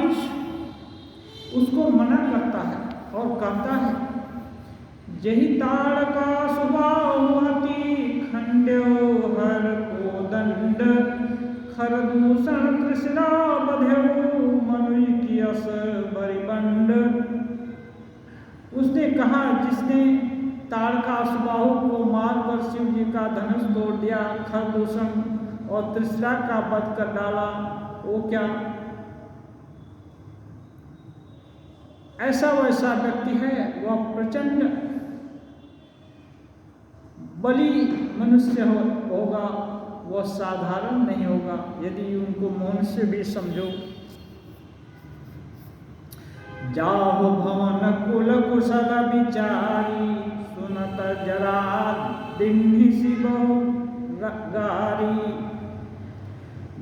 मारीच उसको मना करता है और कहता है, जही ताड़का सुबाहुअति खंड्यो हर को दंड खर दूषण तृष्णा बध्यौ मनुज कियस बरिबंड। उसने कहा, जिसने ताड़का सुबाहु को मारकर शिव जी का धनुष तोड़ दिया, खरदूषण और त्रिशरा का वध कर डाला, वो क्या ऐसा वैसा व्यक्ति है? वह प्रचंड बली मनुष्य होगा, वह साधारण नहीं होगा। यदि उनको मनुष्य भी समझो। जाहो भवन कुल कुशल विचारी सुनत जरा दिन्हि शिव गारी।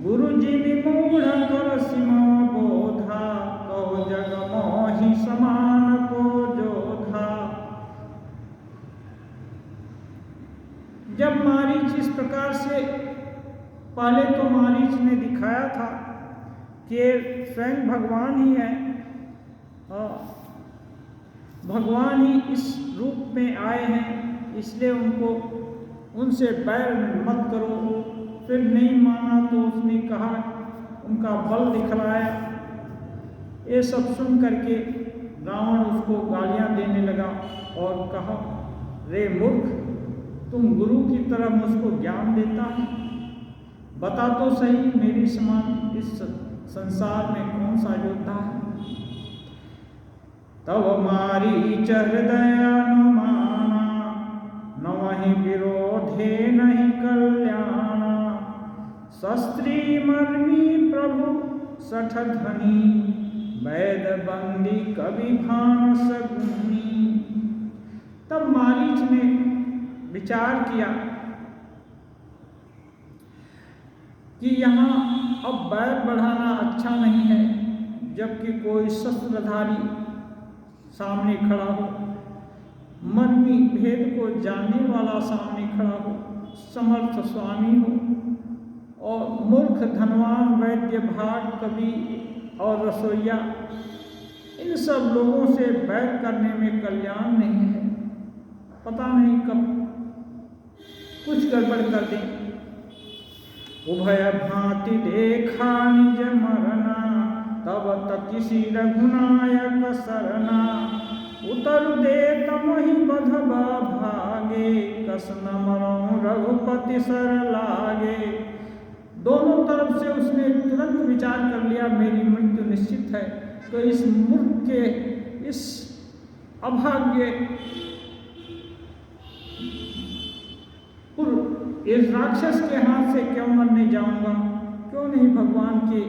गुरु जी विमूढ़ कर सिमा बोधा कहो जग मोहि समान को जोधा। जब मारीच इस प्रकार से, पहले तो मारीच ने दिखाया था कि स्वयं भगवान ही है, भगवान ही इस रूप में आए हैं, इसलिए उनसे बैर मत करो। फिर नहीं माना तो उसने कहा, उनका बल दिखलाया। ये सब सुन करके रावण उसको गालियां देने लगा और कहा, रे मूर्ख, तुम गुरु की तरह मुझको ज्ञान देता है, बता तो सही मेरी समान इस संसार में कौन सा योद्धा है। तब मारीच हृदयानुमाना नवहि विरोधे नहीं कल्याणा। शस्त्री मर्मी प्रभु सठ धनी वैद बंदी कवि भान सगुनी। तब मारीच ने विचार किया कि यहाँ अब बैर बढ़ाना अच्छा नहीं है, जबकि कोई शस्त्रधारी सामने खड़ा हो, मर्मी भेद को जानने वाला सामने खड़ा हो, समर्थ स्वामी हो, और मूर्ख धनवान वैद्य भाग कवि और रसोइया, इन सब लोगों से बैर करने में कल्याण नहीं है। पता नहीं कब कुछ गड़बड़ कर दें। उभय भांति देखा निज मरना तब तकिसी रघुनायक सरना। उतरु दे तमहि बधबा भागे कस न मरऊं रघुपति सर लागे। दोनों तरफ से उसने तुरंत विचार कर लिया, मेरी मृत्यु निश्चित है, तो इस मूर्ख के, इस अभाग्य इस राक्षस के हाथ से क्यों मरने जाऊंगा, क्यों नहीं भगवान के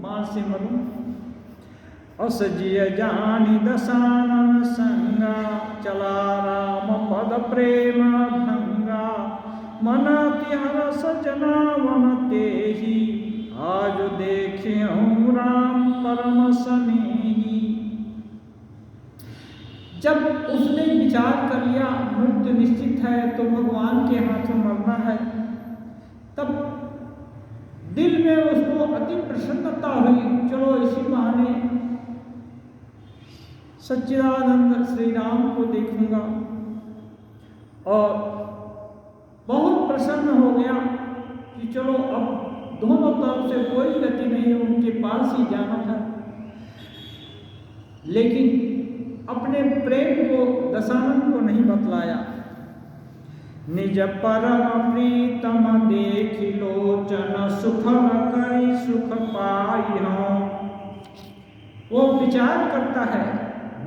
बाण से मरूं। असजिय जानी दशानन संगा चला राम पद प्रेम भंगा। मन तिहर सजना वन तेहि आज देखियहूँ राम परम स्नेही। जब उसने विचार कर लिया मृत्यु निश्चित है तो भगवान के हाथों मरना है, तब दिल में उसको अति प्रसन्नता हुई। चलो इसी बहाने सच्चिदानंद श्री राम को देखूंगा, और बहुत प्रसन्न हो गया कि चलो अब दोनों तरफ से कोई गति नहीं, उनके पास ही जाना था। लेकिन अपने प्रेम को दशानन को नहीं बतलाया। निज परम प्रीतम देखि लोचन सुफल करि सुख पाई हूँ। वो विचार करता है,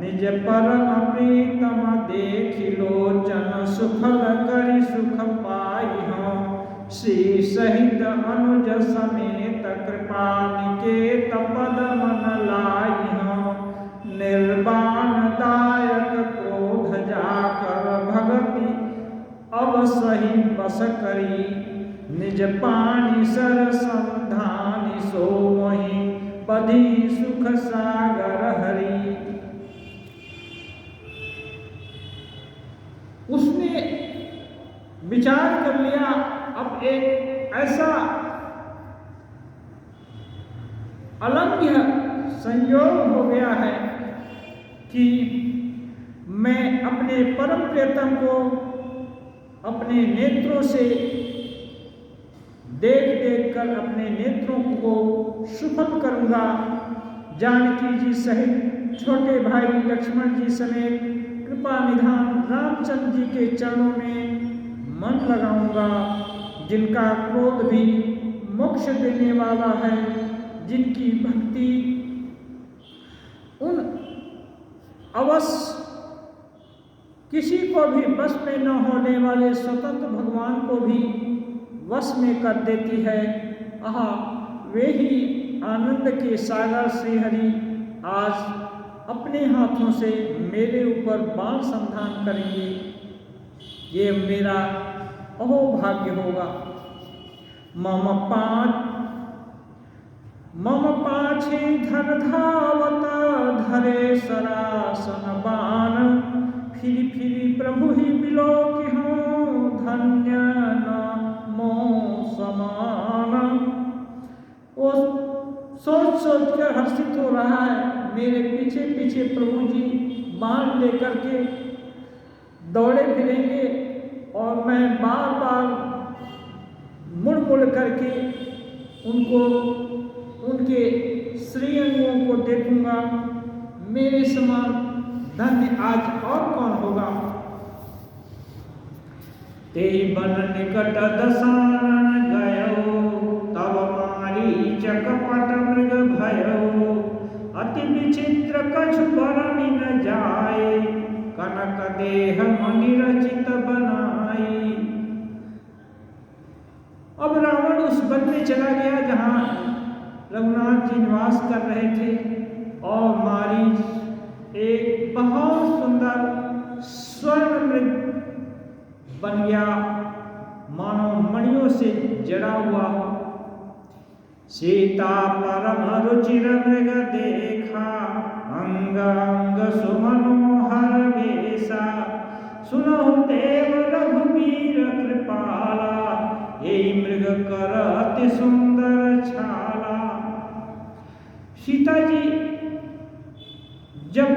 निज परम प्रीतम देखि लोचन सुफल करि सुख पाई हूँ। श्री सहित अनुज समेत कृपा निकेत पद मन लाई हूँ। निर्वाण दायक क्रोध जाकर भगति अब सही बस करी। निज पानी सर संधानी सो मोहि बधी सुख सागर हरि। उसने विचार कर लिया, अब एक ऐसा अलंघ्य संयोग हो गया है कि मैं अपने परम प्रियतम को अपने नेत्रों से देख देख कर अपने नेत्रों को सुफल करूंगा। जानकी जी सहित छोटे भाई लक्ष्मण जी समेत कृपा निधान रामचंद्र जी के चरणों में मन लगाऊंगा, जिनका क्रोध भी मोक्ष देने वाला है, जिनकी भक्ति उन अवश्य किसी को भी वश में न होने वाले स्वतंत्र भगवान को भी वश में कर देती है। आहा, वे ही आनंद के सागर श्री हरि आज अपने हाथों से मेरे ऊपर बाण संधान करेंगे। ये मेरा अहोभाग्य होगा। मम पाछे धर धावत धरे सरासन बाण, फिरी फिरी प्रभु ही मिलो कि हूँ धन्य न मो समान। वो सोच सोच कर हर्षित हो रहा है। मेरे पीछे पीछे प्रभु जी बाण लेकर के दौड़े फिरेंगे और मैं बार बार मुड़ मुड़ करके उनको उनके श्रीअंगों को देखूंगा। मेरे समान धन्य आज और कौन होगा। ते बन निकट दसानन गयो, तब मारी चकपट मृग भयो। अति विचित्र कछु बरनि न जाए, कनक देह मणि रचित बनाई। अब रावण उस वन में चला गया जहां रघुनाथ जी निवास कर रहे थे, और मारीच एक बहुत सुंदर स्वर्ण मृग बन गया, मानो मणियों से जड़ा हुआ हो। सीता परम रुचिर मृग देखा, अंग अंग सुमनोहर वेशा। सुनहु देव रघुवीर कृपाला, यही मृग कर अति सुंदर छाला। सीता जी जब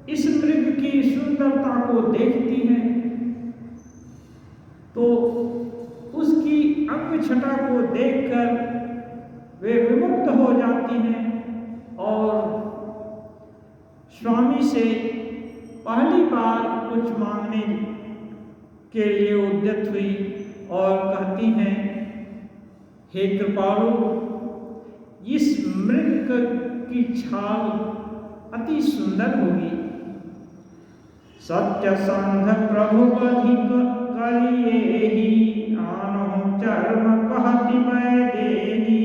इस मृग की सुंदरता को देखती हैं तो उसकी अंग छटा को देखकर वे विमुक्त हो जाती हैं और स्वामी से पहली बार कुछ मांगने के लिए उद्यत हुई और कहती हैं, हे कृपालु, इस मृग की छाल अति सुंदर होगी। सत्य संध प्रभु अधिक करिएहि, आनहु चर्म कहति वैदेही।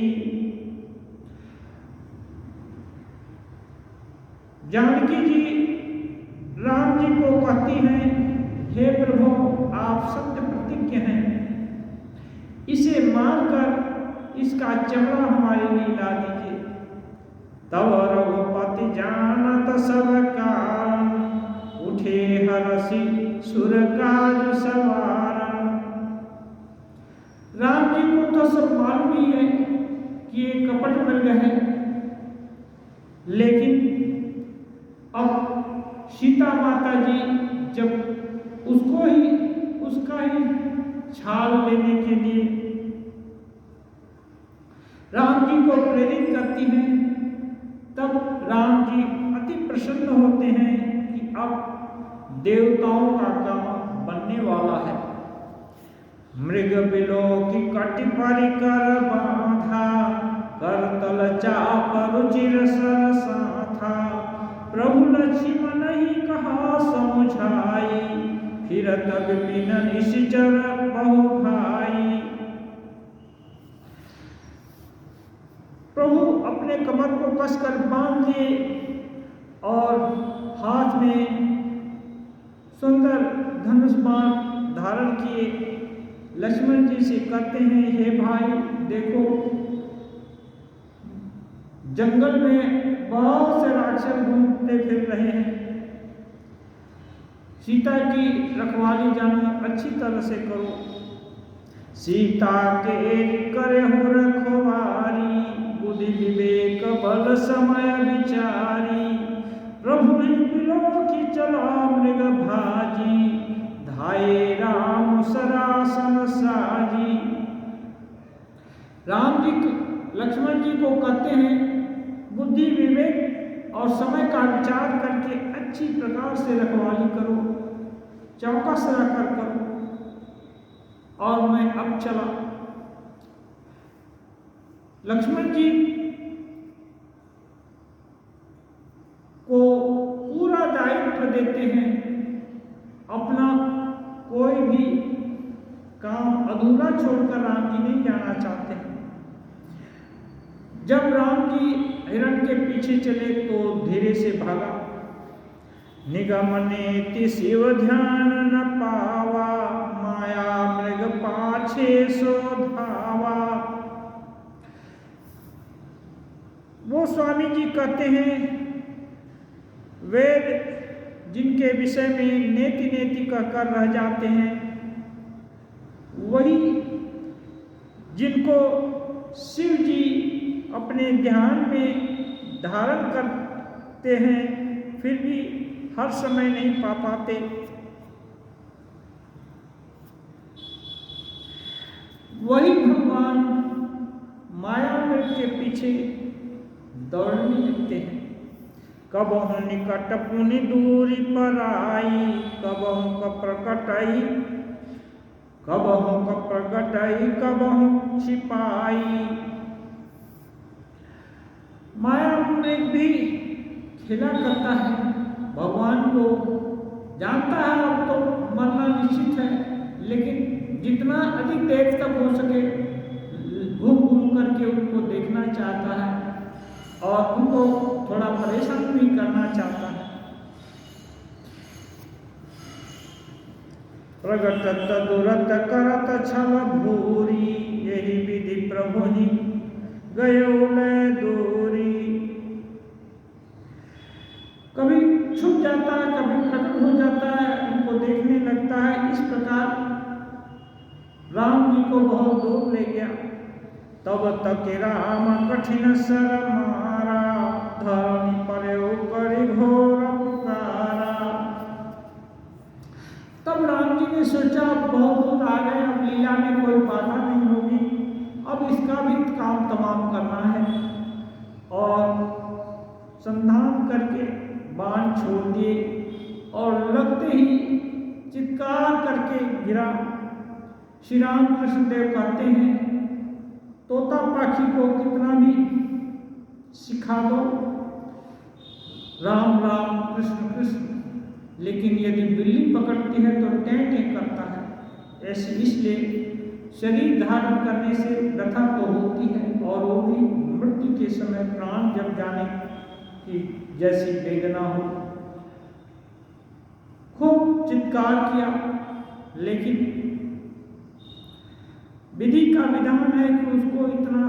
जानकी जी राम जी को कहती हैं, हे प्रभु, आप सत्य प्रतिज्ञ हैं, इसे मारकर इसका चमड़ा हमारे लिए ला दीजिए। तब रघुपति जानत सब कारण, उठे हरषि सुर काज सवारन। राम जी को तो सब मालूम ही है कि ये कपट मृग है, लेकिन अब सीता माता जी जब उसका ही छाल लेने के लिए राम जी को प्रेरित करती हैं, तब राम जी अति प्रसन्न होते हैं कि अब देवताओं का काम बनने वाला है। मृग बिलो की कटि परिकर बांधा, करतल चाप रुचिर सर साथा। प्रभु लक्ष्मण ही कहा समुझाई, फिरत विपिन निश्चर बहु भाई। प्रभु अपने कमर को कसकर बांध लिए और हाथ में सुंदर धनुष बाण धारण किए। लक्ष्मण जी से कहते हैं, हे भाई देखो, जंगल में बहुत से राक्षस घूमते फिर रहे हैं, सीता की रखवाली जानो, अच्छी तरह से करो। सीता के करे हो रखवारी, बुद्धि विवेक बल समय मृग भाजी, धाये राम सरासन साजी। राम जी लक्ष्मण जी को कहते हैं बुद्धि विवेक और समय का विचार करके अच्छी प्रकार से रखवाली करो, चौकस रहकर करो, और मैं अब चला। लक्ष्मण जी को पूरा दायित्व देते हैं, अपना कोई भी काम अधूरा छोड़कर राम जी नहीं जाना चाहते हैं। जब राम जी हिरण के पीछे चले तो धीरे से भागा। निगमने शिव ध्यान न पावा, माया मृग पाछे सो धावा। वो स्वामी जी कहते हैं वेद जिनके विषय में नेति नेति कहकर रह जाते हैं, वही जिनको शिव जी अपने ध्यान में धारण करते हैं, फिर भी हर समय नहीं पा पाते। वही भगवान माया मृग के पीछे दौड़ने लगते हैं। कबहु निकट पुनि दूरी पर आई, कबहु क प्रकटई, कबहु क प्रकटई, कबहु छिपाई। माया मृग भी खेला करता है, भगवान को जानता है अब तो मरना निश्चित है, लेकिन जितना अधिक देर तक हो सके घूम घूम करके उनको देखना चाहता है और उनको थोड़ा परेशान भी करना चाहता है। प्रगट दुरत करत छल भूरी, यही विधि प्रभु ही गयो लय दूरी। कभी छुप जाता है, कभी प्रकट हो जाता है, उनको देखने लगता है। इस प्रकार राम जी को बहुत दूर ले गया। तब तक राम कठिन सर मारा, धरनी परे करी घोर पुकारा। तब राम जी ने सोचा बहुत दूर आ गए, अब लीला में कोई बाधा नहीं होगी, अब इसका भी काम तमाम करना है। और संधान करके बाण छोड़ दिए और लगते ही चित्कार करके गिरा। श्री राम कृष्ण देव कहते हैं तोता पाखी को कितना भी सिखा दो राम राम कृष्ण कृष्ण, लेकिन यदि बिल्ली पकड़ती है तो टें टें करता है। ऐसे इसलिए शरीर धारण करने से व्यथा तो होती है, और वो भी मृत्यु के समय प्राण जब जाने की जैसी वेदना हो। खूब चित्कार किया, लेकिन विधि का विधान है कि उसको इतना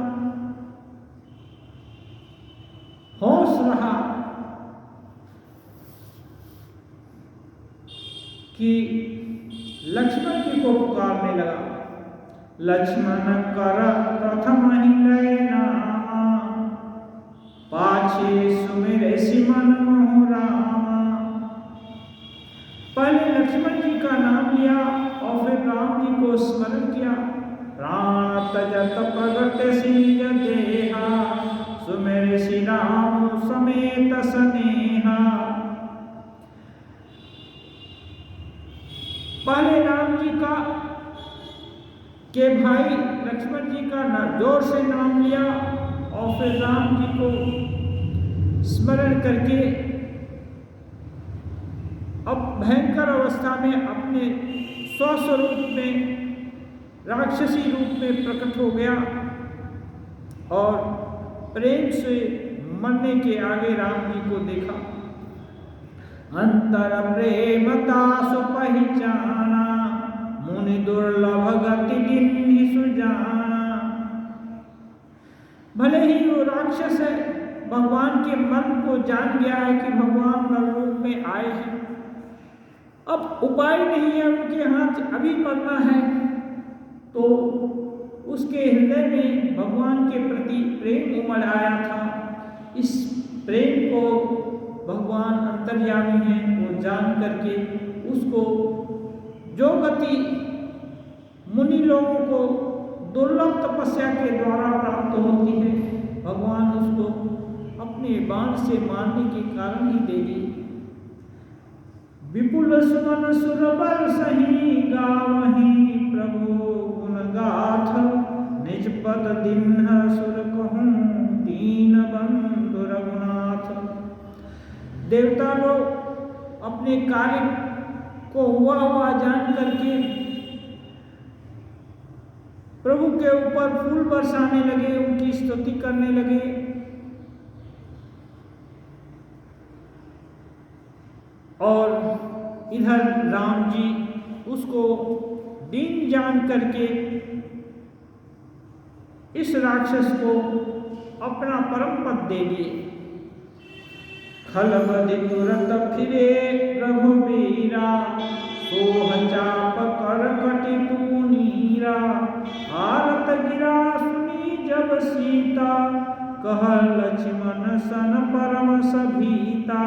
होश रहा कि लक्ष्मण जी को पुकारने लगा। लक्ष्मण कर प्रथम ही लय नामा, पाछे सुमिर सिमन मोह रामा। पहले लक्ष्मण जी का नाम लिया और फिर राम जी को स्मरण किया। प्राण तजत प्रगट सीज देहा, सुमेर श्री राम समेत स्नेहा। पहले राम जी का के भाई लक्ष्मण जी का जोर से नाम लिया और फिर राम जी को स्मरण करके अब भयंकर अवस्था में अपने स्वस्वरूप में राक्षसी रूप में प्रकट हो गया और प्रेम से मरने के आगे राम जी को देखा। अंतर प्रेमता सु पहचाना, मुनि दुर्लभ गति गिन्हि सुजाना। भले ही वो राक्षस है, भगवान के मन को जान गया है कि भगवान नर रूप में आए हैं। अब उपाय नहीं है उनके हाथ, अभी मरना है, तो उसके हृदय में भगवान के प्रति प्रेम उमड़ आया था। इस प्रेम को भगवान अंतर्यामी हैं, वो जान करके उसको जो गति मुनि लोगों को दुर्लभ तपस्या के द्वारा प्राप्त होती है, भगवान उसको अपने बाण से मारने के कारण ही दे दी। विपुल सुमन सुर बल सही गावहीं प्रभु गुण गाथ, निज पद दीन्ह सुर कहूं दीन बंधु रघुनाथ। देवता लोग अपने कार्य को हुआ जान करके प्रभु के ऊपर फूल बरसाने लगे, उनकी स्तुति करने लगे। और इधर राम जी उसको दीन जान करके इस राक्षस को अपना परम पद दे दिए। खलबदि तुरत फिरे रघुबीरा, सोह चाप कर कटि पूनीरा। भारत गिरा सुनी जब सीता, कह लक्ष्मण सन परम सभीता।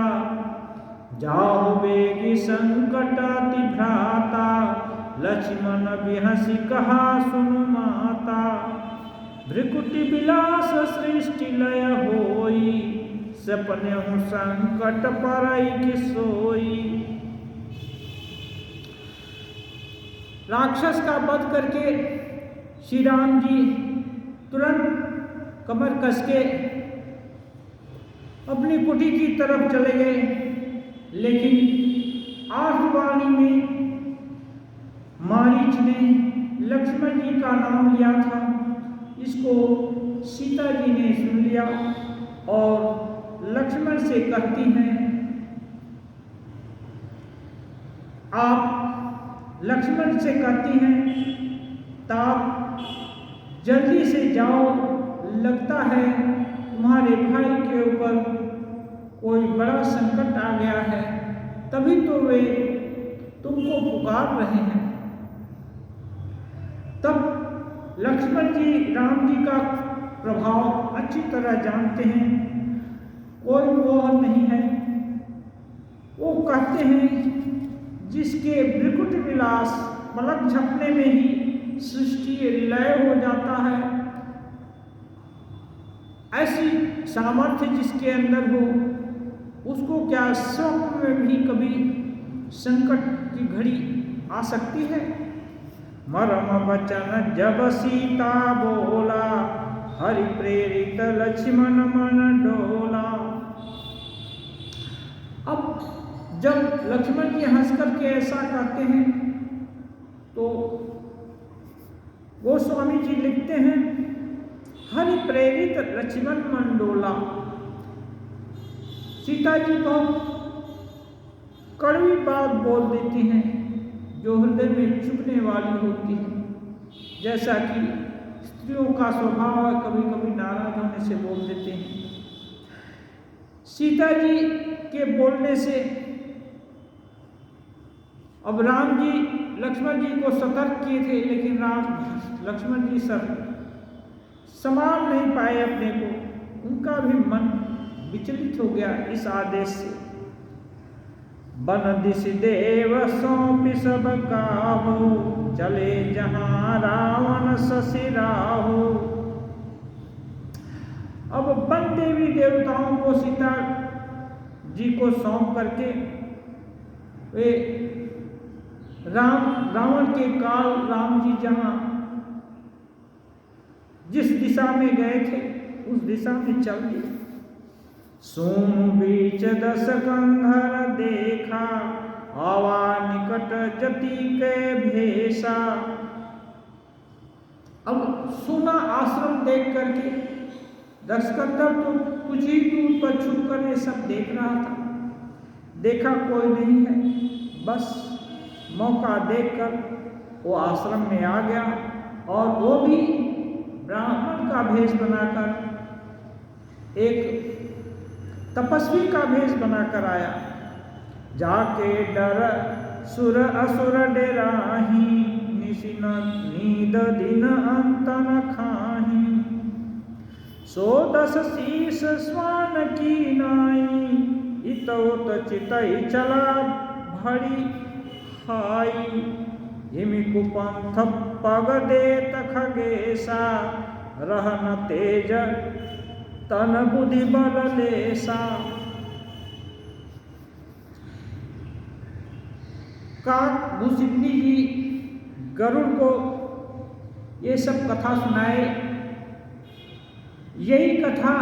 जाओ बेगी संकट अति भ्राता, लक्ष्मण बिहसि कहा सुनु माता। भृकुटि विलास सृष्टि लय होई, सपने हूँ संकट परई कि सोई। राक्षस का वध करके श्री राम जी तुरंत कमर कस के अपनी कुटी की तरफ चले गए। लेकिन आर्तवाणी में मारीच ने लक्ष्मण जी का नाम लिया था, इसको सीता जी ने सुन लिया और लक्ष्मण से कहती हैं, आप लक्ष्मण से कहती हैं ताप जल्दी से जाओ, लगता है तुम्हारे भाई के ऊपर कोई बड़ा संकट आ गया है, तभी तो वे तुमको पुकार रहे हैं। तब लक्ष्मण जी राम जी का प्रभाव अच्छी तरह जानते हैं, कोई मोह नहीं है। वो कहते हैं जिसके भृकुट विलास पलक झपने में ही सृष्टि लय हो जाता है, ऐसी सामर्थ्य जिसके अंदर हो, उसको क्या स्वप्न में भी कभी संकट की घड़ी आ सकती है। मरम वचन जब सीता बोला, हरि प्रेरित लक्ष्मण मन डोला। अब जब लक्ष्मण जी हंस करके ऐसा कहते हैं तो वो स्वामी जी लिखते हैं, हरि प्रेरित लक्ष्मण मन डोला। सीता जी बहुत कड़वी बात बोल देती हैं जो हृदय में चुभने वाली होती है। जैसा कि स्त्रियों का स्वभाव है, कभी कभी नाराज होने से बोल देते हैं। सीता जी के बोलने से अब राम जी लक्ष्मण जी को सतर्क किए थे, लेकिन लक्ष्मण जी संभाल नहीं पाए अपने को, उनका भी मन विचलित हो गया इस आदेश से। बन दिस देव सौंपि सब काहू, चले जहां रावण ससिराहू। अब वन देवी देवताओं को सीता जी को सौंप करके वे रावण के काल राम जी जहां जिस दिशा में गए थे उस दिशा में चल दिए। सोम बीच दस कंधर देखा, आवा निकट जति के भेषा। अब सोना आश्रम देख करके दशकंधर तो कुछ ही दूर पर छुप कर ये सब देख रहा था। देखा कोई नहीं है, बस मौका देखकर वो आश्रम में आ गया और वो भी ब्राह्मण का भेष बनाकर, एक तपस्वी का भेष बनाकर आया। जाके डर सुर असुर डेराही, निशिन नींद दिन अंत न खाही। 110 शीस स्वान की नाई, इतोत चितई चला भड़ी हाई हिमिकु पंथ पग देत खगेसा रहन तेज तन बुद्धि बल लेसा। काक भूसिंदी जी गरुड़ को ये सब कथा सुनाए। यही कथा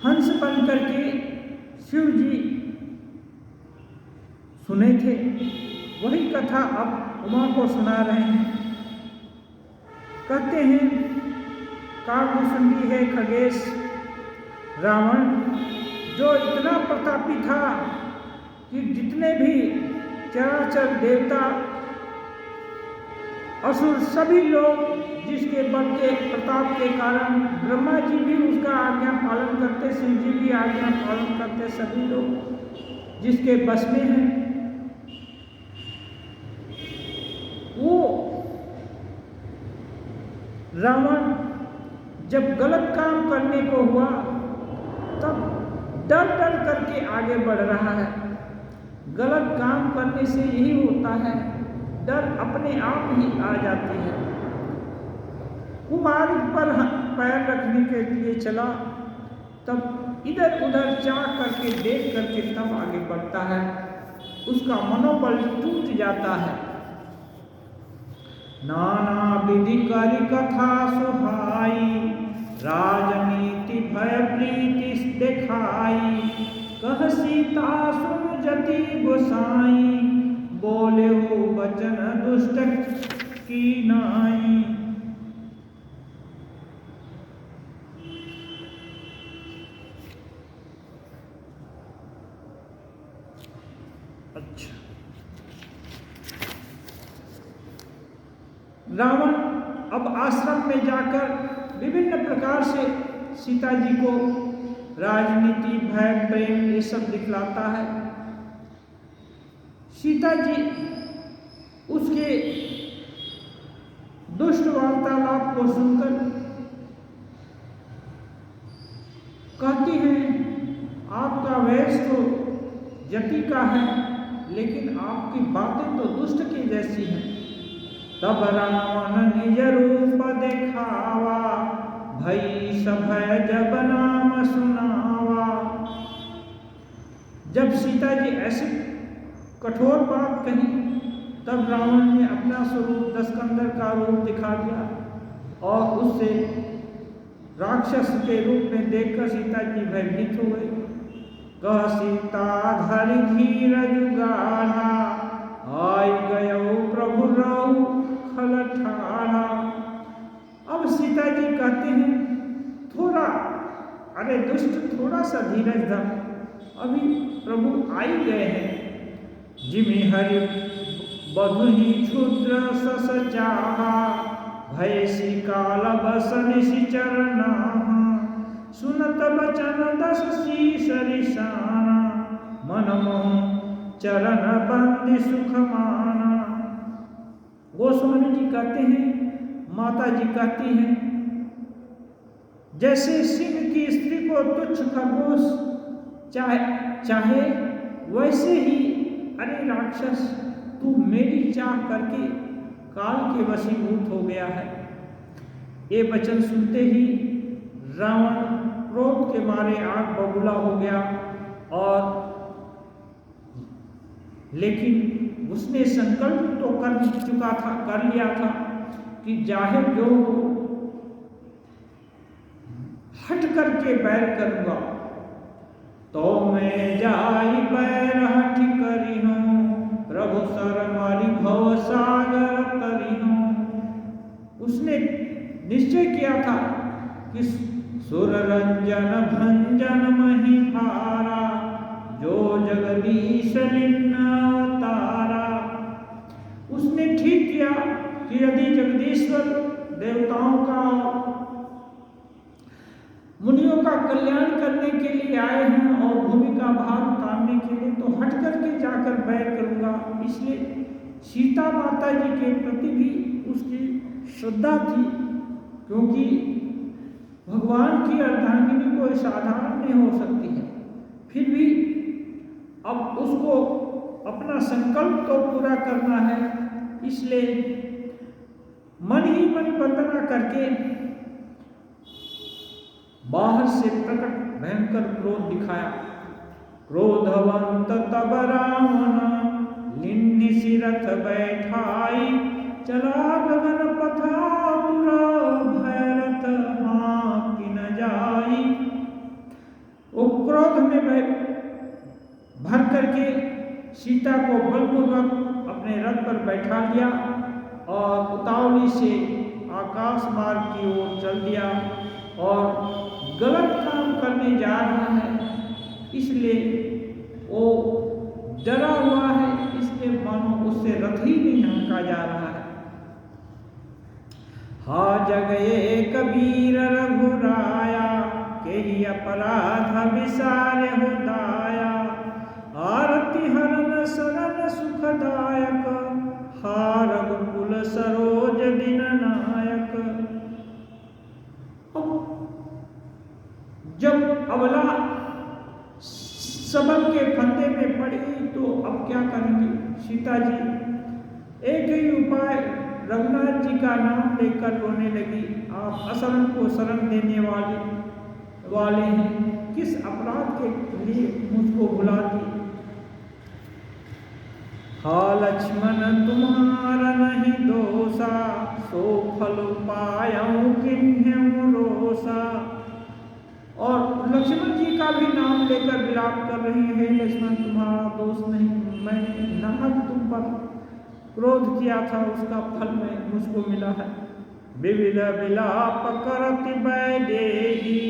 हंस बन करके शिव जी सुने थे, वही कथा अब उमा को सुना रहे हैं। कहते हैं काकभूषुंडी है खगेश रावण, जो इतना प्रतापी था कि जितने भी चराचर देवता असुर सभी लोग जिसके बल के प्रताप के कारण ब्रह्मा जी भी उसका आज्ञा पालन करते, शिव जी भी आज्ञा पालन करते, सभी लोग जिसके बस में हैं, वो रावण जब गलत काम करने को हुआ तब डर डर करके आगे बढ़ रहा है। गलत काम करने से यही होता है, डर अपने आप ही आ जाती है। कुमार्ग पर पैर रखने के लिए चला, तब इधर उधर चाह करके देख करके तब आगे बढ़ता है, उसका मनोबल टूट जाता है। नाना विधि करी कथा सुहाई, राजनीति भय प्रीति दिखाई, कह सीता सुन जति गोसाई, बोले हो वचन दुष्ट की नाई। अच्छा, रावण अब आश्रम में जाकर विभिन्न प्रकार से सीता जी को राजनीति भय प्रेम ये सब दिखलाता है। सीता जी उसके दुष्ट वार्तालाप को सुनकर कहती हैं, आपका वेश तो जति का है, लेकिन आपकी बातें तो दुष्ट की जैसी हैं। तब रावण निज रूप दिखावा, भई सभय जब नाम सुनावा। जब सीता जी ऐसी कठोर बात कही, तब रावण ने अपना स्वरूप दशकंदर का रूप दिखा दिया और उससे राक्षस के रूप में देखकर सीता जी भयभीत हो गई। कह सीता धरि धीरज गाढ़ा, आई गयो प्रभु रहु खल ठाढ़ा। अब सीता जी कहते हैं, थोड़ा अरे दुष्ट थोड़ा सा धीरज धर, अभी प्रभु आ ही गए हैं। जिमि हरि बधुहि क्षुद्र सस चाहा, भय काल बसन चरणा। सुनत बचन दस शीस रिसाना, मन मोह चरण बंदी सुख माना। गोस्वामी जी कहते हैं, माता जी कहती हैं, जैसे सिंह की स्त्री को तुच्छ खरगोश चाहे वैसे ही अरे राक्षस तू मेरी चाह करके काल के वशीभूत हो गया है। ये वचन सुनते ही रावण क्रोध के मारे आग बबूला हो गया, और लेकिन उसने संकल्प तो कर लिया था कि जाहिर जो हट करके बैर करूंगा, तो मैं जाई बैर हठ करी हूँ, प्रभु सरमरि भव सागर करी हूँ। उसने निश्चय किया था कि सुर रंजन भंजन मही भारा, जो जगदीश अवतारा। उसने ठीक किया कि यदि जगदीश्वर देवताओं का मुनियों का कल्याण करने के लिए आए हैं और भूमि का भार उतारने के लिए, तो हट करके जाकर बैर करूंगा। इसलिए सीता माता जी के प्रति भी उसकी श्रद्धा थी, क्योंकि भगवान की अर्धांगिनी कोई साधारण नहीं हो सकती है। फिर भी अब उसको अपना संकल्प तो पूरा करना है, इसलिए मन ही मन वंदना करके बाहर से प्रकट भयंकर क्रोध दिखाया। क्रोधवंत तब रावण लिन्नि सिरथ बैठाई, चला गगन पथातुर भैरथ हाँकि न जाई। वो क्रोध में भर करके सीता को बलपूर्वक अपने रथ पर बैठा लिया और उतावली से आकाश मार्ग की ओर चल दिया और गलत काम करने जा रहा है, इसलिए वो डरा हुआ है, इसलिए मानो उससे रथ ही नहीं हाँका जा रहा है। हा जगये कबीर रघुराया, के अपराध विसारे हो दाया। आरती हरन सरन सुखदायक, हा रघुकुल सरोज दिन नायक। जब अबला सबल के फंदे में पड़ी तो अब क्या करेंगी सीता जी? एक ही उपाय, रघुनाथ जी का नाम लेकर रोने लगी। आप असरण को शरण देने वाले हैं, किस अपराध के लिए मुझको बुलाती? हा लक्ष्मण तुम्हारा नहीं दोषा, सो फल पायऊं किन्हीं रोषा। और लक्ष्मण जी का भी नाम लेकर विलाप कर रही है, लक्ष्मण तुम्हारा दोष नहीं, मैंने नाहक तुम पर क्रोध किया था, उसका फल में मुझको मिला है। विविध विलाप करति वैदेही,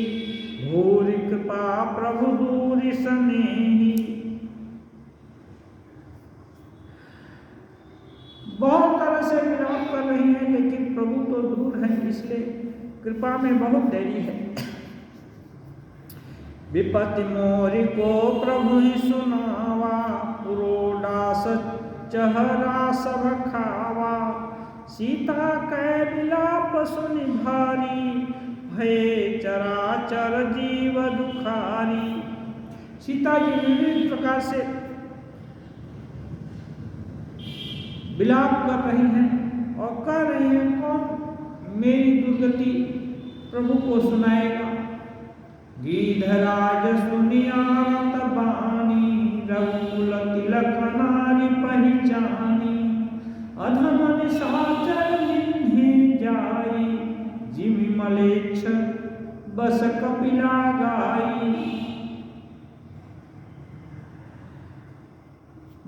भूरि कृपा प्रभु दूरि सनेही। बहुत तरह से विलाप कर रही है, लेकिन प्रभु तो दूर है, इसलिए कृपा में बहुत देरी है। विपत्ति मोरि को प्रभु ही सुनावा, पुरोडास चहरा सब खावा। सीता कै विलाप सुनि भारी, भये चराचर जीव दुखारी। सीता जी विभिन्न प्रकार से विलाप कर रही हैं और कह रही हैं, कौन मेरी दुर्गति प्रभु को सुनाएगा? गीधराज सुनियारत बानी, रघुकुल तिलक नारी पहचानी। अधम निशाचर लिन्हे जाई, जिमि मलेच्छ बस कपिला गाई।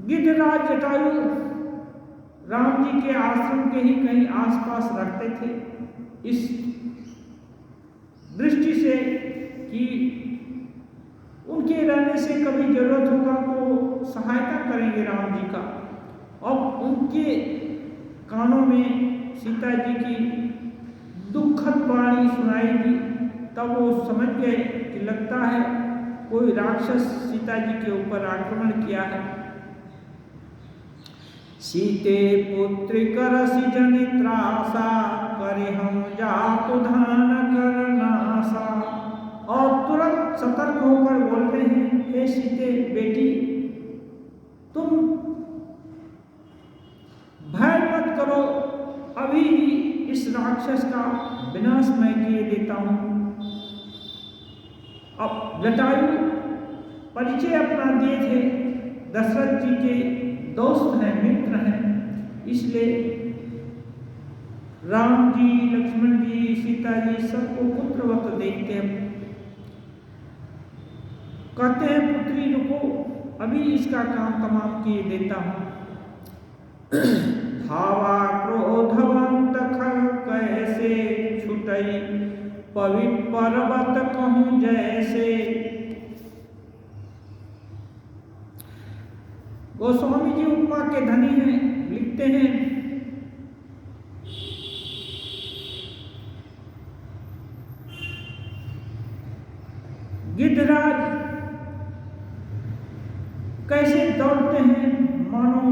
गिद्धराज जटायु राम जी के आश्रम के ही कहीं आसपास रखते थे, इस दृष्टि से कि उनके रहने से कभी जरूरत होगा तो सहायता करेंगे राम जी का। और उनके कानों में सीता जी की दुखद वाणी सुनाई दी, तब वो समझ गए कि लगता है कोई राक्षस सीता जी के ऊपर आक्रमण किया है। सीते पुत्री करसि जनि त्रासा, करे हम जातु धान कर नासा। और तुरंत सतर्क होकर बोल रहे हैं, हे सीते बेटी, तुम भय मत करो, अभी ही इस राक्षस का विनाश मैं किए देता हूं। अब जटायु परिचय अपना दिए थे, दशरथ जी के दोस्त हैं, मित्र हैं, इसलिए राम जी, लक्ष्मण जी, सीता जी सबको पुत्रवत देखते हैं। कहते हैं, पुत्री रुको, अभी इसका काम तमाम किए देता हूं। धावा क्रोधवंत कैसे, छुटई पवित्र पर्वत कहूं जैसे। गोस्वामी जी उपमा के धनी हैं, लिखते हैं, गिद्धराज कैसे दौड़ते हैं मानो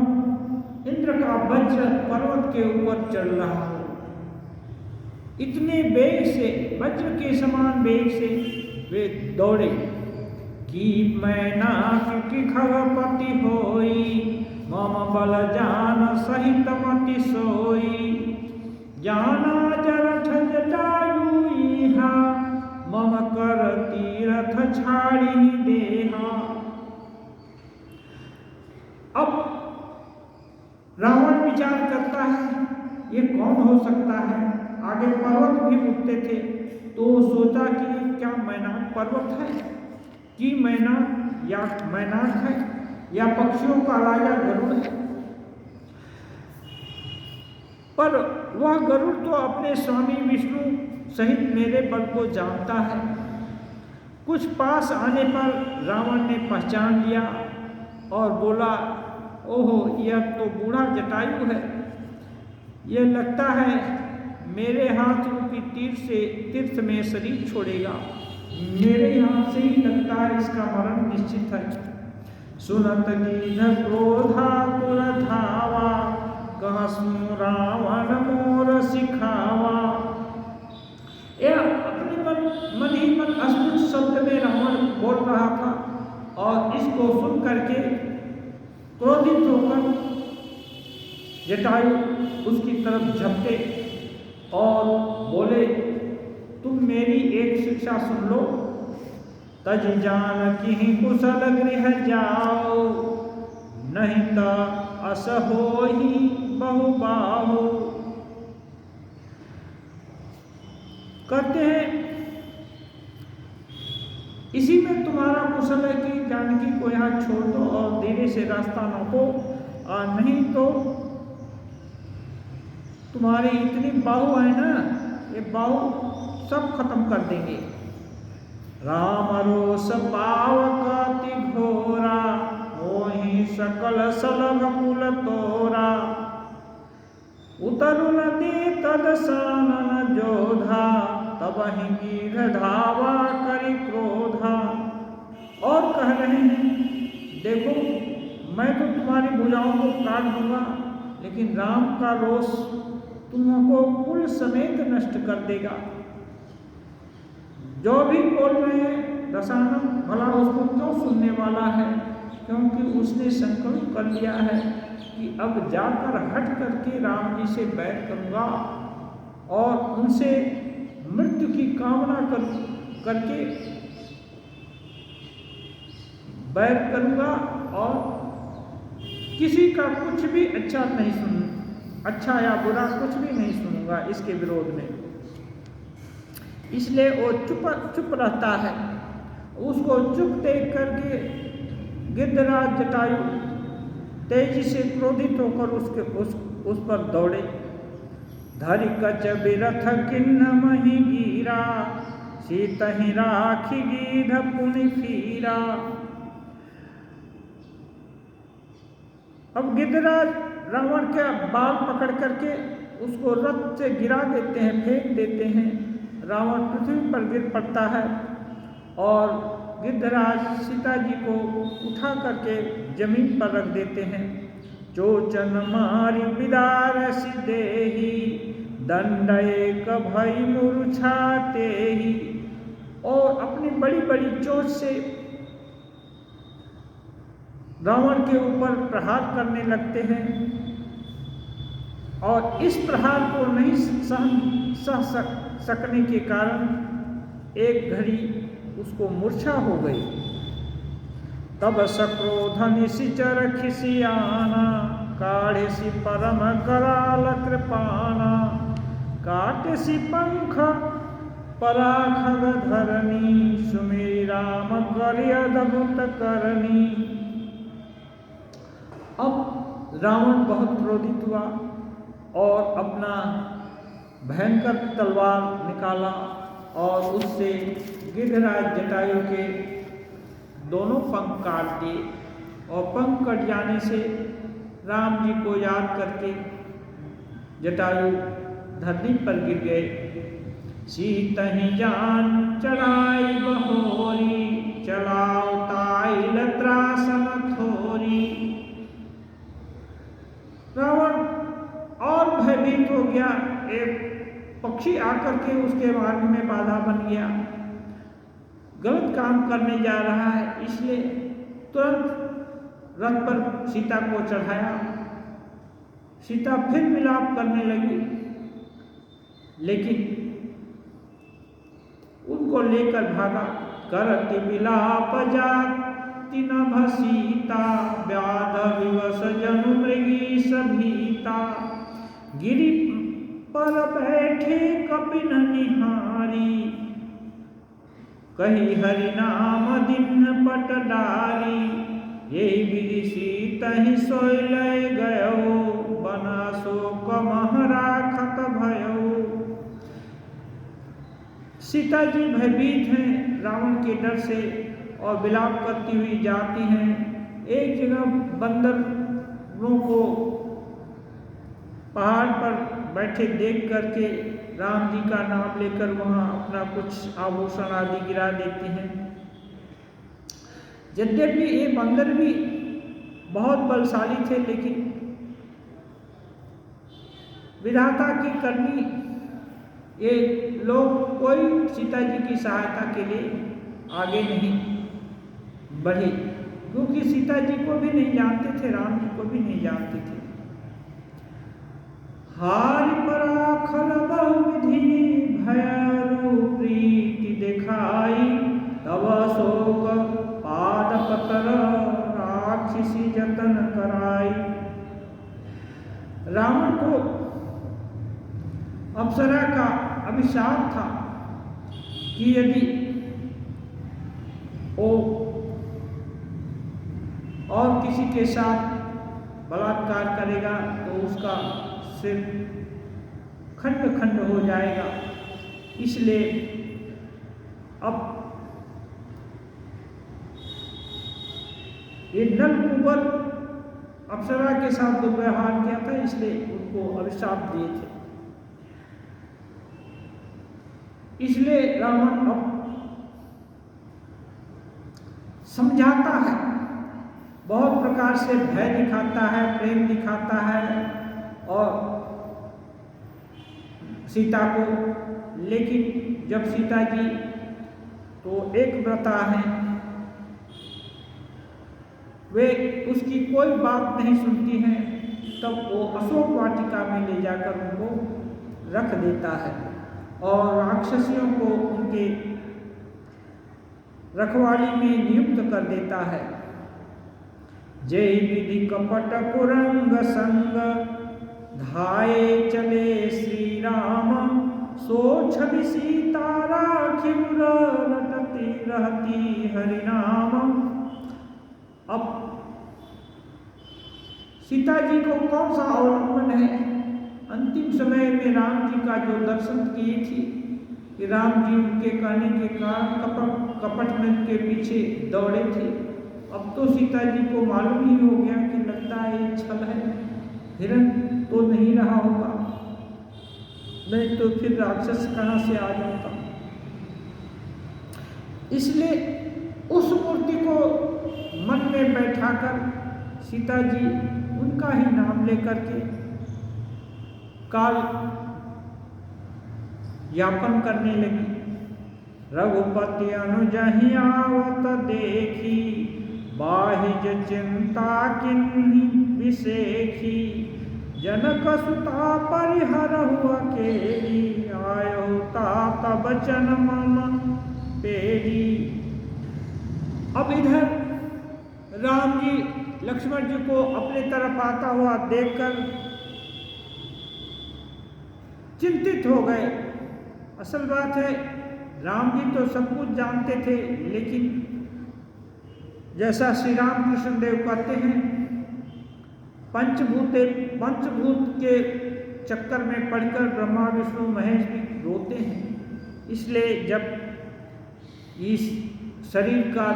इंद्र का वज्र पर्वत के ऊपर चल रहा हो। इतने वेग से, वज्र के समान वेग से वे दौड़े कि मैनाक की खगपति होई, मम बल जान सहित मति सोई। जाना जरथ जटायु इहा, मम कर तीरथ छाड़ी देहा। अब रावण विचार करता है ये कौन हो सकता है। आगे पर्वत भी उठते थे तो सोचा कि क्या मैनाक पर्वत है कि मैनाक या मैनाक है या पक्षियों का राजा गरुड़ है। पर वह गरुड़ तो अपने स्वामी विष्णु सहित मेरे बल को जानता है। कुछ पास आने पर रावण ने पहचान लिया और बोला, ओहो यह तो बूढ़ा जटायु है। यह लगता है मेरे हाथ रूपी तीर्थ में शरीर छोड़ेगा। मेरे हाथ से ही लगता है इसका मरण निश्चित है। सुनत गीध क्रोधा कुल धावा, कहसु रावण मोर सिखावा। यह अपने मन ही मन अस्फुट शब्द में रावण बोल रहा था और इसको सुन करके क्रोधित होकर जटायु उसकी तरफ झपटे और बोले, तुम मेरी एक शिक्षा सुन लो। तज जानकी कुशल गृह जाओ, नहीं तो अस होहि बहु बाहु। कहते हैं इसी में तुम्हारा कुशल है कि जानकी को यहाँ छोड़ दो और धीरे से रास्ता नापो, और नहीं तो तुम्हारी इतनी बाहु है ना, ये बाहु सब खत्म कर देंगे। राम रोष पावक अति घोरा, मोहि सकल सलभ कुल तोरा। उतरु नदी तदसानन जोधा, तबहि गीध धावा करि क्रोधा। और कह रहे हैं, देखो मैं तो तुम्हारी भुजाओं को काट दूंगा, लेकिन राम का रोष तुमको कुल समेत नष्ट कर देगा। जो भी बोल रहे हैं दशानन भला उसको क्यों सुनने वाला है, क्योंकि उसने संकल्प कर लिया है कि अब जाकर हट करके राम जी से बैर करूंगा और उनसे मृत्यु की कामना करके बैर करूंगा और किसी का कुछ भी अच्छा या बुरा कुछ भी नहीं सुनूंगा इसके विरोध में। इसलिए वो चुप रहता है। उसको चुप देख करके गिद्धराज जटायु तेजी से क्रोधित होकर उस पर दौड़े। धरि कच बिरथ किन्न मही गिरा, सीतहि राखी गीध पुनि फीरा। अब गिद्धराज रावण के बाल पकड़ करके उसको रथ से गिरा देते हैं, फेंक देते हैं। रावण पृथ्वी पर गिर पड़ता है और गिद्धराज सीता जी को उठा करके जमीन पर रख देते हैं। चोचन मारी बिदार सिदेही, दंड एक भई मूर्छाते ही। और अपनी बड़ी बड़ी चोट से रावण के ऊपर प्रहार करने लगते हैं और इस प्रहार को नहीं सह सकने के कारण एक घड़ी उसको मूर्छा हो गई। तब सक्रोधन निशिचर खिसियाना, काढ़े सी परम कराल कृपाना। काटे सी पंख पराखग धरनी, सुमेरी राम करि अद्भुत करनी। अब रावण बहुत क्रोधित हुआ और अपना भयंकर तलवार निकाला और उससे गिद्धराज जटायु के दोनों पंख काट दिए। और पंख कट जाने से राम जी को याद करके जटायु धरती पर गिर गए। सीतहि जान चढ़ाई बहोरी, चलाओ ताइल त्रासन थोरी। रावण और भयभीत हो गया। एक पक्षी आकर के उसके मार्ग में बाधा बन गया। गलत काम करने जा रहा है, इसलिए तुरंत रथ पर सीता को चढ़ाया। सीता फिर विलाप करने लगी, लेकिन उनको लेकर भागा। करति विलाप जाति नभ सीता, व्याध विवश जनु मृगी सभीता। गिरि पर बैठे कपिन निहारी, कही हरि नाम दिन पट डारी। यही विधि सीतहि सोई लय गयो, बना शोक मह राखत भयो। सीता जी भयभीत हैं रावण के डर से और विलाप करती हुई जाती हैं। एक जगह बंदरों को पहाड़ पर बैठे देख करके राम जी का नाम लेकर वहाँ अपना कुछ आभूषण आदि गिरा देती हैं। यद्यपि ये बंदर भी बहुत बलशाली थे, लेकिन विधाता की करनी ये लोग कोई सीता जी की सहायता के लिए आगे नहीं बढ़े, क्योंकि सीता जी को भी नहीं जानते थे, राम जी को भी नहीं जानते थे। हारि पराखल बहुविधि, भयरु प्रीति दिखाई। तब शोक पाद पतर, राक्षसी जतन कराई। रावण को अप्सरा का अभिशाप था कि यदि वो और किसी के साथ बलात्कार करेगा तो उसका सिर खंड खंड हो जाएगा। इसलिए अब ये नलकुबर अप्सरा के साथ दुर्व्यवहार किया था, इसलिए उनको अभिशाप दिए थे। इसलिए रावण अब समझाता है, बहुत प्रकार से भय दिखाता है, प्रेम दिखाता है और सीता को। लेकिन जब सीता जी तो एक व्रता है, वे उसकी कोई बात नहीं सुनती हैं, तब वो अशोक वाटिका में ले जाकर उनको रख देता है और राक्षसियों को उनके रखवाली में नियुक्त कर देता है। जय विधि कपट कुरंग संग, धाये चले श्री राम। सो छवि सीता राखी रटती रहती हरि नाम। अब सीता जी को कौन सा अवलंबन है? अंतिम समय में राम जी का जो दर्शन किए थी कि राम जी उनके कहने के कारण कपट नृत्य के पीछे दौड़े थे। अब तो सीता जी को मालूम ही हो गया कि लगता है ये छल है, हिरण तो नहीं रहा होगा, नहीं तो फिर राक्षस कहाँ से आ जाता। इसलिए उस मूर्ति को मन में बैठाकर सीता जी उनका ही नाम लेकर के काल यापन करने लगी। रघुपति अनुजहि आवत देखी, बाहिज चिंता किन्ही विसेखी। जनक सुता परिहरहु अकेली, आयो तात बचन मम पेरी। अब इधर राम जी लक्ष्मण जी को अपने तरफ आता हुआ देखकर चिंतित हो गए। असल बात है राम जी तो सब कुछ जानते थे, लेकिन जैसा श्री राम कृष्ण देव कहते हैं, पंचभूत के चक्कर में पड़कर ब्रह्मा विष्णु महेश भी रोते हैं। इसलिए जब इस शरीर का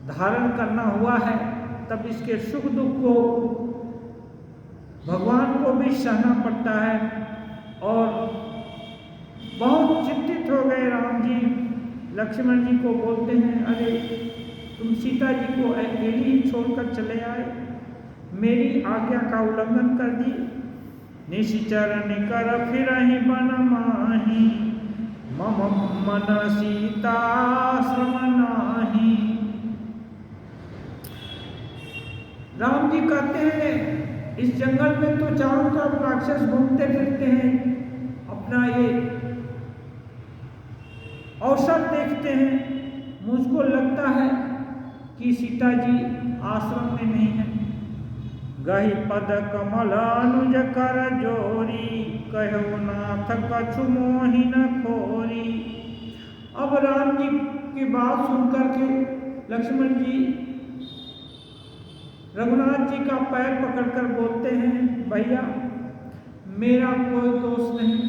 धारण करना हुआ है, तब इसके सुख दुख को भगवान को भी सहना पड़ता है। और बहुत चिंतित हो गए राम जी, लक्ष्मण जी को बोलते हैं, अरे तुम सीता जी को अकेली ही छोड़कर चले आए, मेरी आज्ञा का उल्लंघन कर दी। निश्चर निकर फिरहि बन माही, मम मन सीताश्रम नाही। राम जी कहते हैं इस जंगल में तो चारों तरफ राक्षस घूमते फिरते हैं, अपना ये अवसर देखते हैं, मुझको लगता है कि सीता जी आश्रम में नहीं है। गही पद कमल अनुज कर जोरी, कहो नाथ कछु मोहि न खोरी। अब राम जी की बात सुनकर के लक्ष्मण जी रघुनाथ जी का पैर पकड़कर बोलते हैं, भैया मेरा कोई दोष नहीं।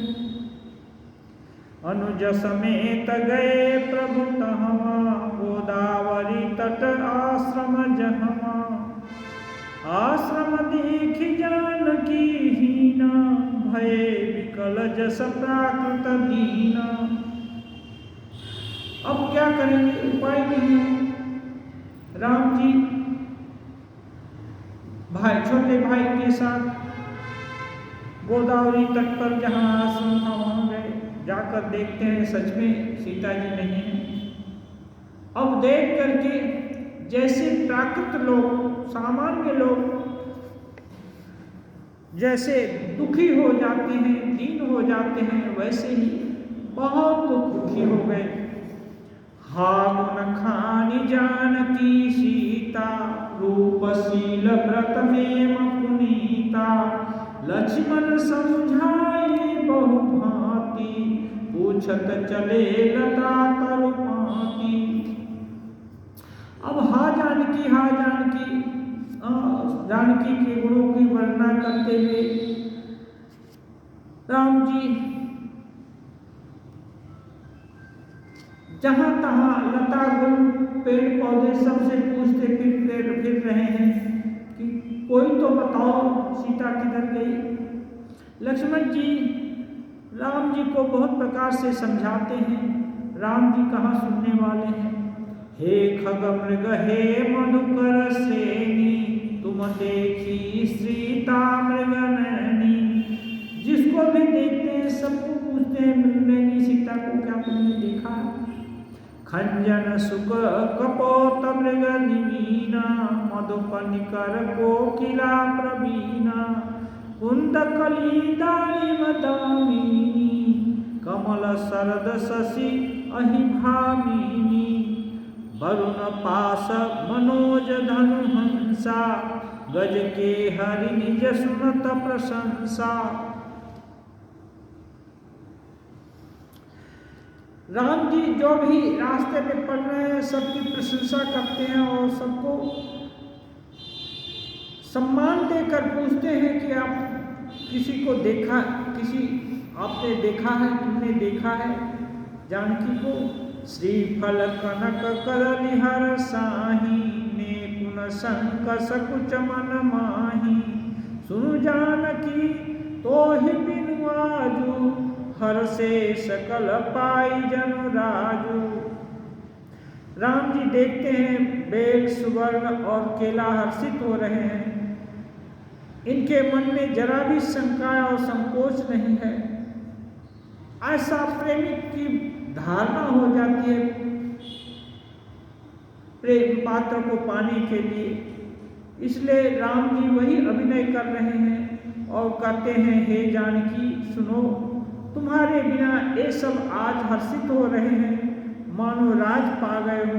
अनुज समेत गए प्रभु तहवा, गोदावरी तट आश्रम जहवा। आश्रम देख जानकी हीना, भय विकल जस प्राकृत दीना। अब क्या करेंगे, उपाय नहीं है। राम जी भाई छोटे भाई के साथ गोदावरी तट पर जहाँ आश्रम था वहाँ गए, जाकर देखते हैं सच में सीता जी नहीं है। अब देख करके जैसे प्राकृत लोग, सामान्य लोग जैसे दुखी हो जाते हैं, दीन हो जाते हैं, वैसे ही बहुत दुखी हो गए। हागुन खानी जानकी सीता, रूपशील व्रत में पुनीता। लक्ष्मण समझाए बहु भांति, पूछत चले लता तरु पाती। अब हा जानकी जानकी के गुणों की वर्णना करते हुए राम जी जहां तहां लता गुल पेड़ पौधे सबसे पूछते फिर रहे हैं कि कोई तो बताओ सीता किधर गई। लक्ष्मण जी राम जी को बहुत प्रकार से समझाते हैं, राम जी कहाँ सुनने वाले हैं। हे खग मृग हे मधुकर श्रेणी, तुम देखी सीता मृगनयनी। जिसको भी देखते हैं सबको पूछते हैं मृगनयनी सीता को क्या तुमने देखा। खंजन सुख कपोत मृग निवीना, मधुपनिकर कोकिला प्रवीणा। कुंद कली दारिम दामिनी, कमल शरद शशि अहिभामिनी। वरुण पास मनोज धनु हंसा, गज के हरि निज सुनत प्रशंसा। राम जी जो भी रास्ते पे पड़ रहे हैं सबकी प्रशंसा करते हैं और सबको सम्मान देकर पूछते हैं कि आप किसी को देखा, आपने देखा है, तुमने देखा है जानकी को। श्रीफल कनक करलिहर साही, ने पुन शंक सकुच मन माही। सुनु जानकी तोहि बिनु आजू, हर से सकल पाई जनु राजू। राम जी देखते हैं बेल सुवर्ण और केला हर्षित हो रहे हैं, इनके मन में जरा भी शंका और संकोच नहीं है। ऐसा प्रेमिक की धारणा हो जाती है प्रेम पात्र को पाने के लिए, इसलिए राम जी वही अभिनय कर रहे हैं और कहते हैं हे जानकी सुनो, तुम्हारे बिना ये सब आज हर्षित हो रहे हैं, मानो राज पा गए हो।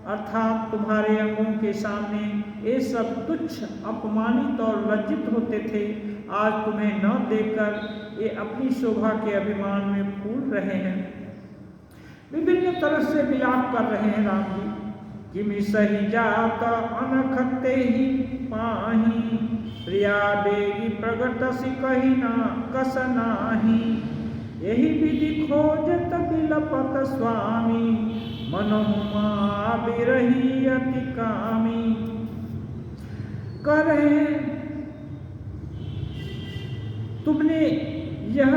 अर्थात तुम्हारे अंगों के सामने ये सब तुच्छ अपमानित और लज्जित होते थे, आज तुम्हें न देखकर ये अपनी शोभा के अभिमान में फूल रहे हैं। विभिन्न तरह से विलाप कर रहे हैं राम जी। किमि सही जात अनखते ही पाही, प्रिया बेगी प्रगट सि कही ना कस नाही। यही विधि खोजत बिलपत स्वामी, मनहुमा बिरही अति कामी। कह रहे हैं तुमने यह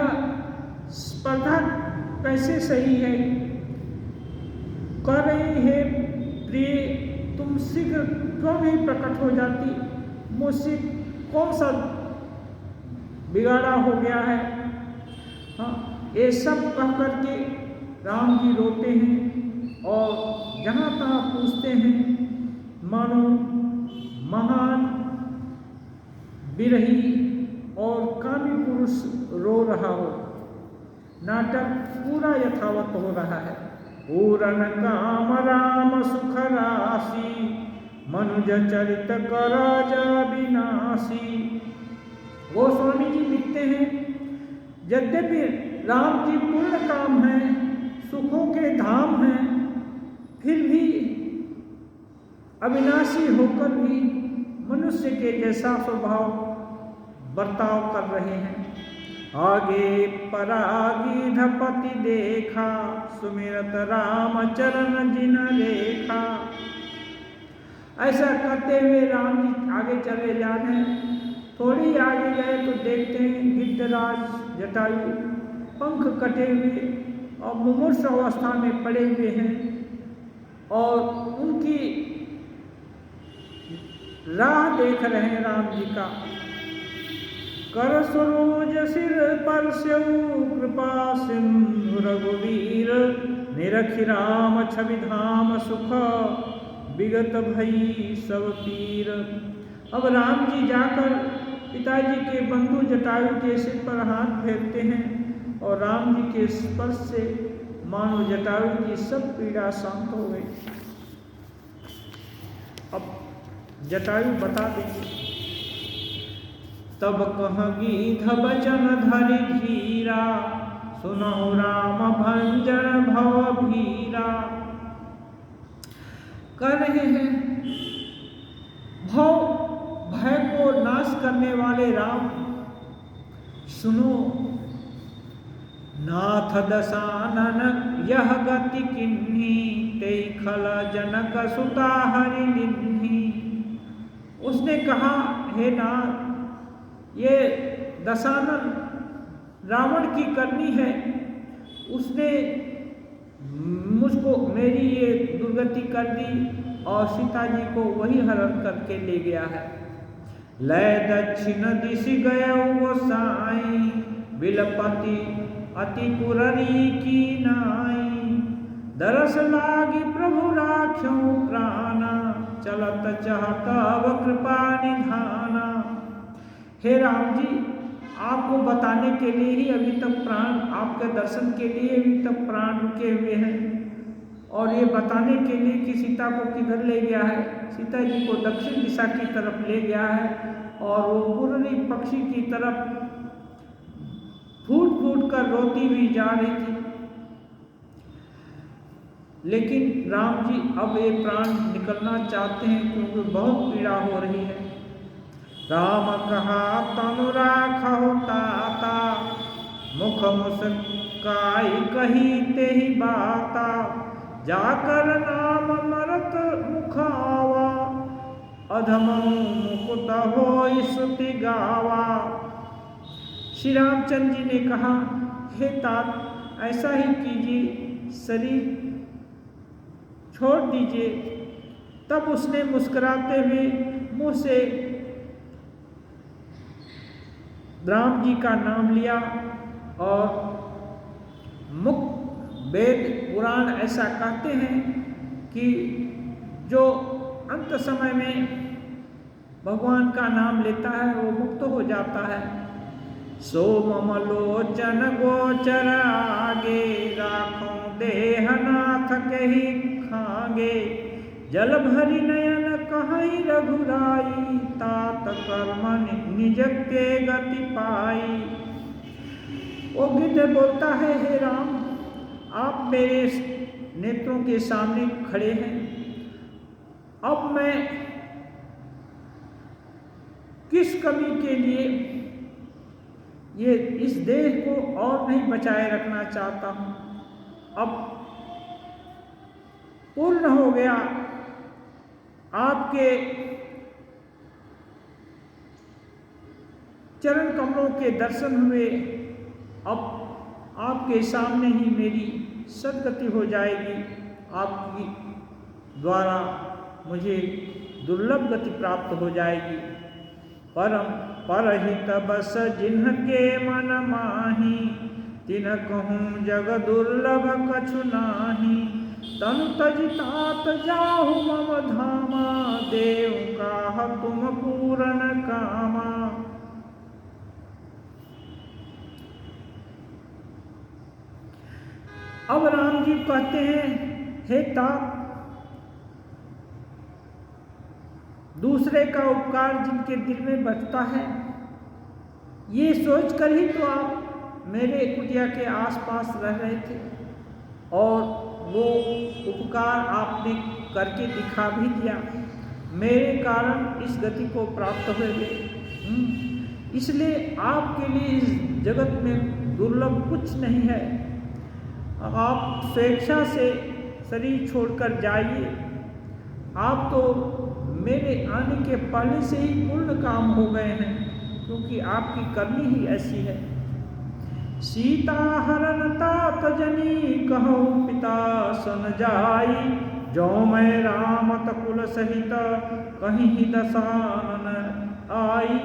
स्पर्धा कैसे सही है। कह रहे हैं प्रिय तुम शीघ्र क्यों नहीं प्रकट हो जाती, मुझसे कौन सा बिगाड़ा हो गया है। हाँ, ये सब कह करके राम जी रोते हैं और जहाँ तहाँ पूछते हैं, मानो महान बिरही और कामी पुरुष रो रहा हो। नाटक पूरा यथावत हो रहा है। पूरन काम राम सुख राशि, मनुज चरित कर विनाशी। गोस्वामी जी लिखते हैं, यद्यपि राम जी पूर्ण काम है, सुखों के धाम हैं, फिर भी अविनाशी होकर भी मनुष्य के जैसा स्वभाव बर्ताव कर रहे हैं। आगे परागिधपति देखा, सुमिरत राम चरण जिन रेखा। ऐसा करते हुए राम जी आगे चले जा रहे हैं। थोड़ी आगे गए तो देखते हैं गिद्धराज जटायु पंख कटे हुए और मुमूर्ष अवस्था में पड़े हुए हैं और उनकी राह देख रहे हैं राम जी का। कर सरोज सिर पर स्यऊ, कृपा सिंधु रघुवीर, निरखि राम छवि धाम सुख, विगत भई सब पीर। अब राम जी जाकर पिताजी के बंधु जटायु के सिर पर हाथ फेरते हैं और राम जी के स्पर्श से मानो जटायु की सब पीड़ा शांत हो गई। अब जटायु बता देंगे, तब कहगी धबचन धरि धीरा, सुनहु राम भंजन भव भीरा। कर रहे हैं भय को नाश करने वाले राम, सुनो नाथ दशानन यह गति किन्ही, ते खल जनक सुता हरि निन्ही। उसने कहा, हे नाथ, ये दशानन रावण की करनी है, उसने मुझको मेरी ये दुर्गति कर दी और सीता जी को वही हरण करके ले गया है। लय दक्षिण दिश गए वो साई, बिलपति अति कुररी की नाई। दरस लागी प्रभु राख्यो प्राणा, चलत चाहत अब कृपा निधाना। हे राम जी, आपको बताने के लिए ही अभी तक प्राण, आपके दर्शन के लिए अभी तक प्राण रुके हुए हैं और ये बताने के लिए कि सीता को किधर ले गया है। सीता जी को दक्षिण दिशा की तरफ ले गया है और वो कुररी पक्षी की तरफ फूट फूट कर रोती हुई जा रही थी। लेकिन राम जी अब ये प्राण निकलना चाहते हैं क्योंकि बहुत पीड़ा हो रही है। राम कहा तनु राखहु ताता, मुख मुस्काई कही ते ही बाता। जाकर नाम मरत मुखावा, अधम मुकुट होई स्तुति गावा। श्री रामचंद्र जी ने कहा, हे तात, ऐसा ही कीजिए, शरीर छोड़ दीजिए। तब उसने मुस्कुराते हुए मुंह से राम जी का नाम लिया और मुख वेद पुराण ऐसा कहते हैं कि जो अंत समय में भगवान का नाम लेता है वो मुक्त हो जाता है। सो ममलोचन गोचर आगे, राखों देहनाथ कही खागे। जल भरी नयन कहीं रघुराई, तात कर्म निज के गति पाई। वो गिद्ध बोलता है, हे राम, आप मेरे नेत्रों के सामने खड़े हैं, अब मैं किस कमी के लिए ये इस देह को और नहीं बचाए रखना चाहता हूं। अब पूर्ण हो गया, आपके चरण कमलों के दर्शन हुए, अब आपके सामने ही मेरी सद्गति हो जाएगी। आपकी द्वारा मुझे दुर्लभ गति प्राप्त हो जाएगी। परम परहित बस जिन्ह के मन माही, तिन कहूँ जग दुर्लभ कछु नाही, तनु तज तात जाहु मम धामा, देव काह तुम पूरन कामा। अब राम जी कहते हैं, हे तात, दूसरे का उपकार जिनके दिल में बचता है, ये सोचकर ही तो आप मेरे कुटिया के आसपास रह रहे थे और वो उपकार आपने करके दिखा भी दिया, मेरे कारण इस गति को प्राप्त हुए थे। इसलिए आपके लिए इस जगत में दुर्लभ कुछ नहीं है। आप स्वेच्छा से शरीर छोड़कर जाइए। आप तो मेरे आने के पहले से ही पूर्ण काम हो गए हैं, क्योंकि आपकी करनी ही ऐसी है। सीता हरण तात जनी कहो पिता सन जाई, जो मैं रामत कुल सहित कहीं दसानन आई।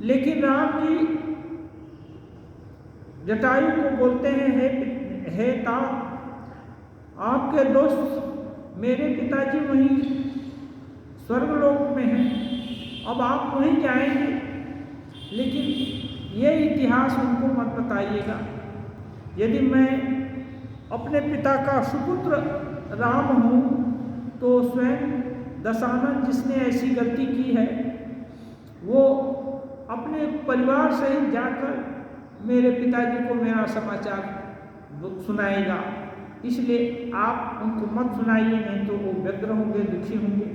लेकिन राम जी जटायु को बोलते हैं, हे तात, आपके दोस्त मेरे पिताजी वहीं स्वर्गलोक में हैं, अब आप वहीं जाएंगे, लेकिन ये इतिहास उनको मत बताइएगा। यदि मैं अपने पिता का सुपुत्र राम हूँ तो स्वयं दशानन जिसने ऐसी गलती की है वो अपने परिवार से ही जाकर मेरे पिताजी को मेरा समाचार सुनाएगा। इसलिए आप उनको मत सुनाइए, नहीं तो वो व्यग्र होंगे, दुखी होंगे।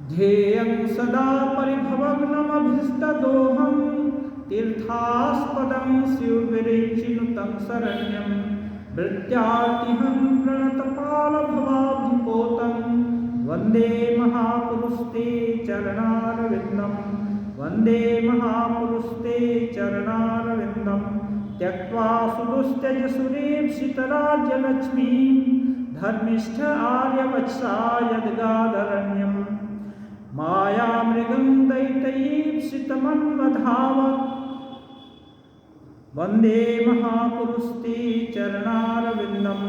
ध्येयं सदा परिभवग्नमभीष्टदोहं, तीर्थास्पदं शिवविरेचिनुतं शरण्यं, भृत्यार्तिहं प्रणतपालभवाब्धिपोतं, वन्दे महापुरुषते चरणारविन्दं, वन्दे महापुरुषते चरणारविन्दं। त्यक्त्वा सुदुस्त्यज सुरेप्सितराज्यलक्ष्मीं, धर्मिष्ठ आर्यवत्सा यद्गादरण्यं, मायामृगं दैत्यैप्सितमन्वधावत्, वन्दे महापुरुषते चरणारविन्दं,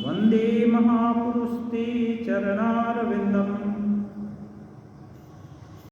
वन्दे महापुरुषते चरणारविन्दम्।